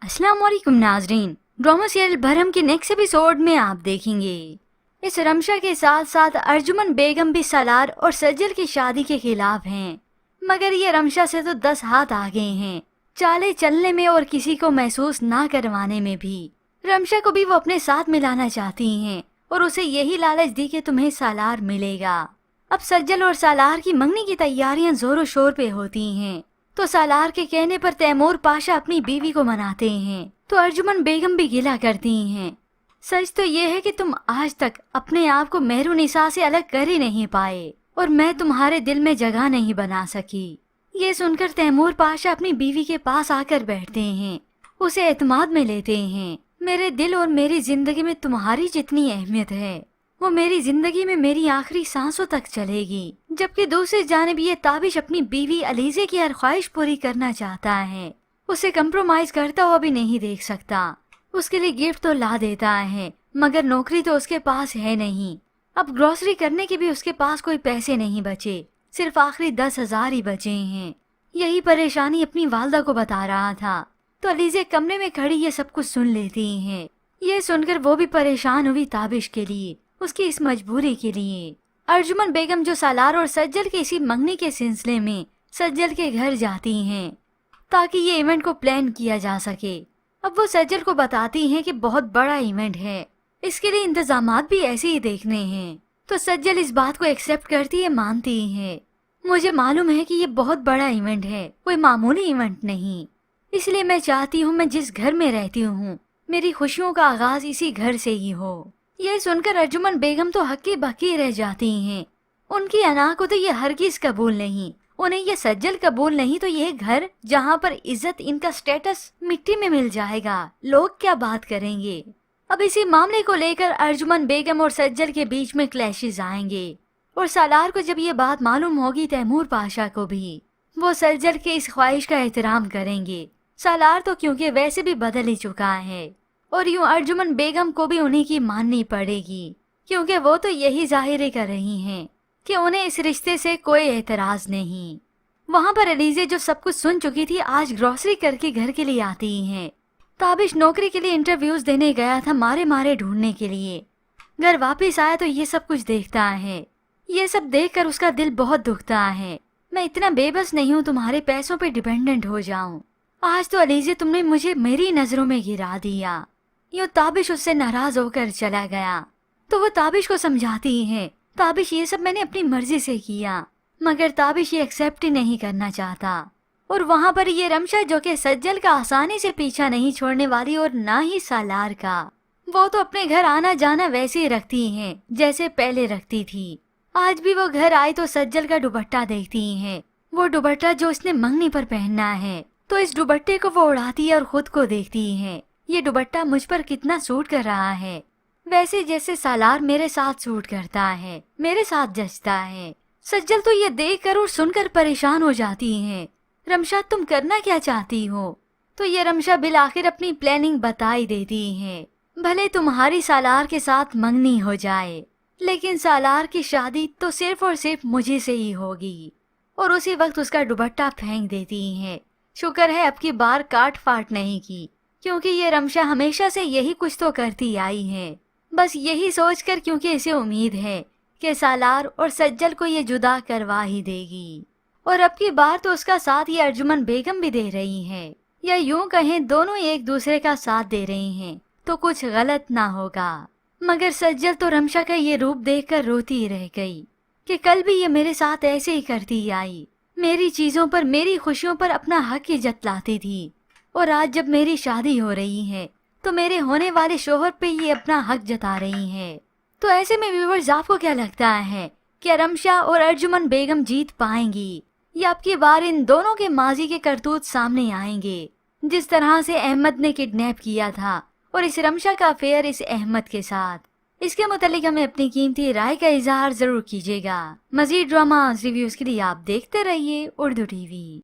अस्सलाम वालेकुम नाजरीन। ड्रामा सीरियल भरम के नेक्स्ट एपिसोड में आप देखेंगे इस रमशा के साथ साथ अर्जुमन बेगम भी सालार और सज्जल की शादी के खिलाफ हैं, मगर ये रमशा से तो 10 हाथ आगे हैं, चाले चलने में और किसी को महसूस ना करवाने में भी। रमशा को भी वो अपने साथ मिलाना चाहती हैं और उसे यही लालच दी कि तुम्हें सालार मिलेगा। अब सज्जल और सालार की मंगनी की तैयारियां जोरों शोर पे होती हैं, तो सालार के कहने पर तैमूर पाशा अपनी बीवी को मनाते हैं, तो अर्जुमन बेगम भी गिला करती हैं। सच तो ये है कि तुम आज तक अपने आप को मेहरुनिसा से अलग कर ही नहीं पाए और मैं तुम्हारे दिल में जगह नहीं बना सकी। ये सुनकर तैमूर पाशा अपनी बीवी के पास आकर बैठते हैं, उसे एतमाद में लेते हैं। मेरे दिल और मेरी जिंदगी में तुम्हारी जितनी अहमियत है वो मेरी जिंदगी में मेरी आखिरी सांसों तक चलेगी। जबकि दूसरी जानिब ये ताबिश अपनी बीवी अलीजे की हर ख्वाहिश पूरी करना चाहता है, उसे कंप्रोमाइज करता हुआ भी नहीं देख सकता। उसके लिए गिफ्ट तो ला देता है, मगर नौकरी तो उसके पास है नहीं। अब ग्रोसरी करने के भी उसके पास कोई पैसे नहीं बचे, सिर्फ आखिरी 10,000 ही बचे हैं। यही परेशानी अपनी वालदा को बता रहा था, तो अलीजे कमरे में खड़ी ये सब कुछ सुन लेती हैं। ये सुनकर वो भी परेशान हुई ताबिश के लिए, उसकी इस मजबूरी के लिए। अर्जुमन बेगम जो सालार और सज्जल के इसी मंगनी के सिलसिले में सज्जल के घर जाती हैं ताकि ये इवेंट को प्लान किया जा सके। अब वो सज्जल को बताती हैं कि बहुत बड़ा इवेंट है, इसके लिए इंतजामात भी ऐसे ही देखने हैं। तो सज्जल इस बात को एक्सेप्ट करती है, मानती है। मुझे मालूम है कि ये बहुत बड़ा इवेंट है, कोई मामूली इवेंट नहीं, इसलिए मैं चाहती हूँ मैं जिस घर में रहती हूँ मेरी खुशियों का आगाज इसी घर से ही हो। ये सुनकर अर्जुमन बेगम तो हक्की बक्की रह जाती हैं। उनकी अना को तो ये हरगिज कबूल नहीं, उन्हें ये सज्जल कबूल नहीं, तो ये घर जहाँ पर इज्जत इनका स्टेटस मिट्टी में मिल जाएगा, लोग क्या बात करेंगे। अब इसी मामले को लेकर अर्जुमन बेगम और सज्जल के बीच में क्लैशेस आएंगे और सालार को जब ये बात मालूम होगी तैमूर पाशा को भी, वो सज्जल के इस ख्वाहिश का एहतराम करेंगे। सालार तो क्योंकि वैसे भी बदल ही चुका है और यूं अर्जुमन बेगम को भी उन्हीं की माननी पड़ेगी, क्योंकि वो तो यही जाहिर कर रही हैं कि उन्हें इस रिश्ते से कोई एतराज नहीं। वहाँ पर अलीजे जो सब कुछ सुन चुकी थी आज ग्रोसरी करके घर के लिए आती हैं। ताबिश नौकरी के लिए इंटरव्यूज देने गया था मारे मारे ढूंढने के लिए, घर वापस आया तो ये सब कुछ देखता है। ये सब देखकर उसका दिल बहुत दुखता है। मैं इतना बेबस नहीं हूँ तुम्हारे पैसों पे डिपेंडेंट हो जाऊं। आज तो अलीजे तुमने मुझे मेरी नजरों में गिरा दिया। यूं ताबिश उससे नाराज होकर चला गया, तो वो ताबिश को समझाती है, ताबिश ये सब मैंने अपनी मर्जी से किया, मगर ताबिश ये एक्सेप्ट ही नहीं करना चाहता। और वहाँ पर ये रमशा जो कि सज्जल का आसानी से पीछा नहीं छोड़ने वाली और ना ही सालार का, वो तो अपने घर आना जाना वैसे ही रखती हैं जैसे पहले रखती थी। आज भी वो घर आई तो सज्जल का दुपट्टा देखती हैं, वो दुपट्टा जो उसने मंगनी पर पहनना है, तो इस दुपट्टे को वो उड़ाती है और खुद को देखती है, ये दुपट्टा मुझ पर कितना सूट कर रहा है, वैसे जैसे सालार मेरे साथ सूट करता है, मेरे साथ जचता है। सज्जल तो ये देखकर और सुनकर परेशान हो जाती हैं। रमशा तुम करना क्या चाहती हो? तो ये रमशा बिल आखिर अपनी प्लानिंग बता ही देती है। भले तुम्हारी सालार के साथ मंगनी हो जाए, लेकिन सालार की शादी तो सिर्फ और सिर्फ मुझे से ही होगी। और उसी वक्त उसका दुपट्टा फेंक देती है। शुक्र है अब की बार काट फाट नहीं की, क्योंकि ये रमशा हमेशा से यही कुछ तो करती आई है, बस यही सोचकर, क्योंकि इसे उम्मीद है कि सालार और सज्जल को ये जुदा करवा ही देगी। और अब की बार तो उसका साथ ये अर्जुमन बेगम भी दे रही है, या यूं कहें दोनों एक दूसरे का साथ दे रही हैं, तो कुछ गलत ना होगा। मगर सज्जल तो रमशा का ये रूप देखकर रोती ही रह गई कि कल भी ये मेरे साथ ऐसे ही करती आई, मेरी चीजों पर मेरी खुशियों पर अपना हक ही जतलाती थी, और आज जब मेरी शादी हो रही है तो मेरे होने वाले शोहर पे ये अपना हक जता रही है। तो ऐसे में व्यूअर्स आपको क्या लगता है कि रमशा और अर्जुमन बेगम जीत पाएंगी, या अब की बार इन दोनों के माजी के करतूत सामने आएंगे? जिस तरह से अहमद ने किडनैप किया था और इस रमशा का अफेयर इस अहमद के साथ, इसके मुतालिक हमें अपनी कीमती राय का इजहार जरूर कीजिएगा। मजीद ड्रामा रिव्यूज के लिए आप देखते रहिए उर्दू टीवी।